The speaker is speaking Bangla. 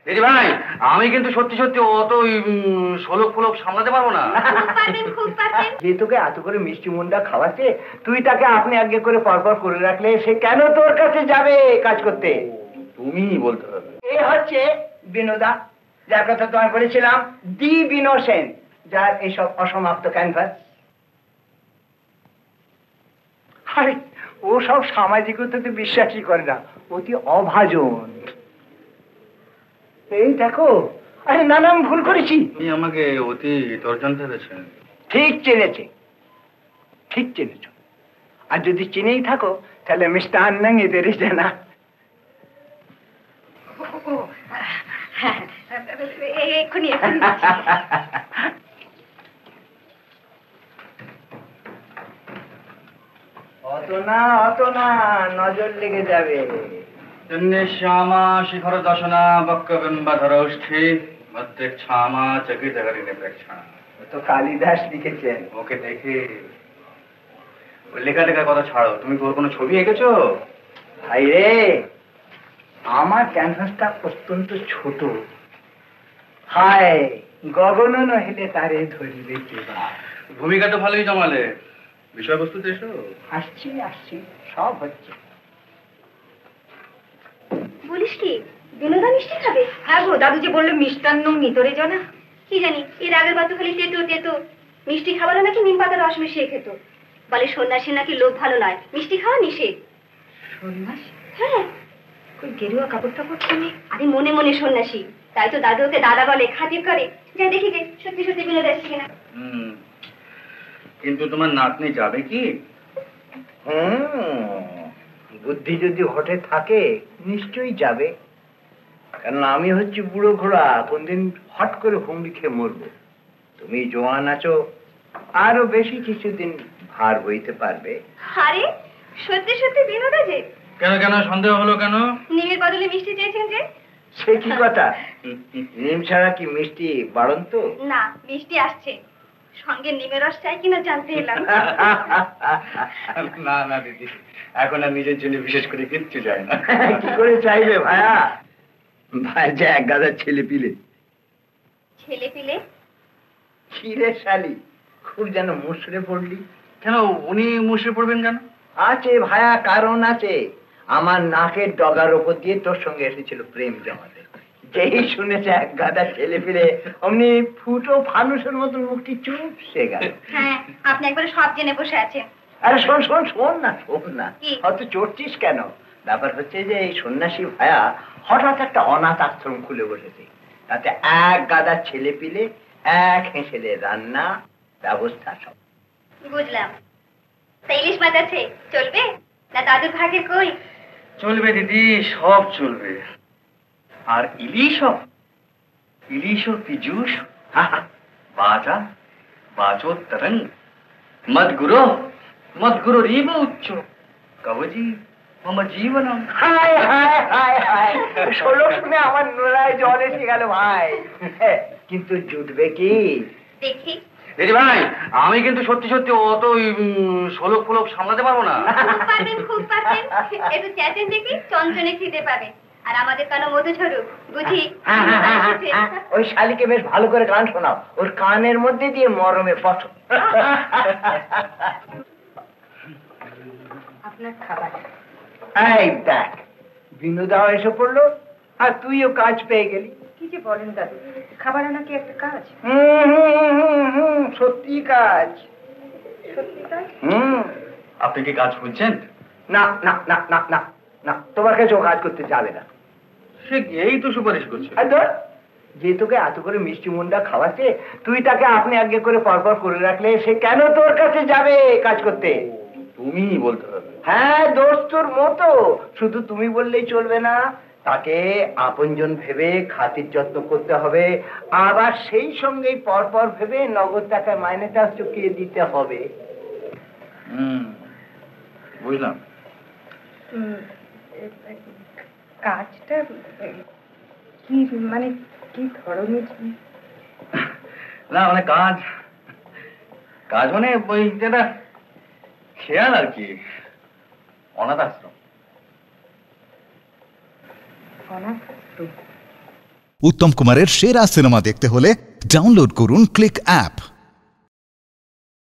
দিদি ভাই, আমি কিন্তু সত্যি সত্যি অত শোলক ফোলক সামলাতে পারবো না। যে তোকে এত করে মিষ্টি মুন্ডা খাওয়াচ্ছে, তুই তাকে আপনি আগে করে পরপর করে রাখলে সে কেন তোর কাছে যাবে কাজ করতে? তুমিই বলতে হবে। এ হচ্ছে বিনোদা, যার কথা তোমায় বলেছিলাম, দি বিনো সেন, যার এইসব অসমাপ্ত ক্যানভাস। আরে ও সব সামাজিকতাতে বিশ্বাসই করে না, অতি অভাজন। এই দেখো, আরে না না, আমি ভুল করেছি। তুমি আমাকে অতি দর্জন ভেবেছেন। ঠিক চিনেছে, ঠিক চিনেছ। আর যদি চিনেই থাকো তাহলে মিষ্টান্ন এদেরই জানা। এক্ষুনি অত না, নজর লেগে যাবে। শ্যামা শিখর দশনা বক্কবিম্বাধর ওষ্ঠী মধ্যে ছামা চকিত হরিণে প্রেক্ষা। তো কালিদাস লিখেছেন। ওকে দেখে ওই লেখা লেখার কথা ছাড়ো, তুমি ওর কোনো ছবি এঁকেছো? ভাই রে, আমার ক্যানভাসটা অত্যন্ত ছোট। হায় গগন নহিলে তারে ধরিবে কিবা। ভূমিকা তো ভালোই জমালে, বিষয়বস্তু এসো। আসছি, সব হচ্ছে। বলিস কি, বিনোদা মিষ্টি খাবে? হ্যাঁ গো, দাদু যে বললো মিষ্টান্ন নিতরে জানা। কি জানি, এর আগের বার তো খালি তেতো মিষ্টি খাবারে নাকি নিম পাতার রস মিশিয়ে খেত। বলে সন্ন্যাসী নাকি লোভ ভালো নয়, মিষ্টি খাওয়া নিষেধ। সন্ন্যাসী? হ্যাঁ, ওই গেরুয়া কাপড় টাপড় কিনে। আরে মনে মনে সন্ন্যাসী, তাই তো দাদু ওকে দাদা বলে, খাতির করে। যাই দেখি যে সত্যি সত্যি বিনোদ আসছে কিনা। কিন্তু তোমার নাতনি যাবে কি? বুদ্ধি যদি হঠে থাকে নিশ্চয়ই যাবে, কারণ আমি হচ্ছি বুড়ো ঘোড়া, কোনদিন হট করে হুমড়ি খেয়ে মরবো। তুমি জোয়ান আছো, আরো বেশি কিছুদিন ভার বইতে পারবে। আরে সত্যি সত্যি বিনোদ আছে? কেন সন্দেহ হলো কেন? নিমের বদলে মিষ্টি চেয়েছেন যে। সে কি কথা? নিম ছাড়া কি মিষ্টি বাড়ন্ত? না, মিষ্টি আসছে, সঙ্গে নিমের রস চাই কিনা জানতে এলাম। না দিদি, এখন আর নিজের জন্য বিশেষ করে কিচ্ছু চাই না। কি করে চাইবে ভাইয়া? ভাই যে এক গাদা ছেলে পিলে। কি রে শালি, খুব যেন মুসড়ে পড়লি। কেন উনি মুসড়ে পড়বেন কেন? আছে ভাইয়া, কারণ আছে। আমার নাকের ডগার ওপর দিয়ে তোর সঙ্গে এসেছিল প্রেম জমাতে। যেই শুনেছে এক গাদা ছেলে ফিরে, অমনি ফুটো ফানুসের মতন মুখটি চুপসে গেল। হ্যাঁ, আপনি একবারে সব জেনে বসে আছেন। আরে শোন না, অত চড়ছিস কেন? ব্যাপার হচ্ছে যে এই সন্ন্যাসী ভাইয়া হঠাৎ একটা অনাথ আশ্রম খুলে বসেছে। তাতে এক গাদা ছেলে পিলে, এক হেঁসেলে রান্না ব্যবস্থা সব। বুঝলাম। তা ইলিশ মাছ আছে, চলবে? না দাদুর ভাগে কই? চলবে দিদি, সব চলবে। আর ইলিশ পীযূষ বাজো তরঙ্গ মদ গুরো রিব উচ্চ কবজি মম জীবনম। হায় ষোলো শুনে আমার নোড়ায় জল এসে গেল ভাই। কিন্তু জুটবে কি? দেখি। দিদি ভাই, আমি কিন্তু সত্যি সত্যি অত শোলক ফোলক সামলাতে পারবো না। খুব পারবেন। একটু চেঁচেন দেখি, চঞ্চনে খিদে পাবে। আর আমাদের কানো মধু ঝরুক, বুঝি। ওই শালিকে বেশ ভালো করে গান শোনাও, ওর কানের মধ্যে দিয়ে মরমে পথ। আপনার খাবার। এই দেখ, বিনোদাও এসে পড়লো, আর তুইও কাজ পেয়ে গেলি। কি যে বলেন দাদু, খাবার আনা কি একটা কাজ? সত্যি কাজ। সত্যি কাজ? আপনি কি কাজ খুঁজছেন? না না না না না না, তোমার কাছে ও কাজ করতে যাবে না। সে এই তো সুপারিশ করছে। যে তোকে এত করে মিষ্টি মুন্ডা খাওয়াচ্ছে, তুই তাকে আপনি আগে করে পরপর করে রাখলে সে কেন তোর কাছে যাবে কাজ করতে? তুমিই বলতে হবে। হ্যাঁ, দোষ তোর মতো, শুধু তুমি বললেই চলবে না, তাকে আপনজন ভেবে খাতির যত্ন করতে হবে, আবার সেই সঙ্গেই পরপর ভেবে নগদ টাকায় মাইনেটা চুকিয়ে দিতে হবে। বুঝলাম। কাজটা কি মানে, কি ধরনের? না মানে কাজ মানে ওই যেটা খেয়াল আর কি, অনাথ আশ্রম। অনাথ আশ্রম? উত্তম কুমারের সেরা সিনেমা দেখতে হলে ডাউনলোড করুন ক্লিক অ্যাপ।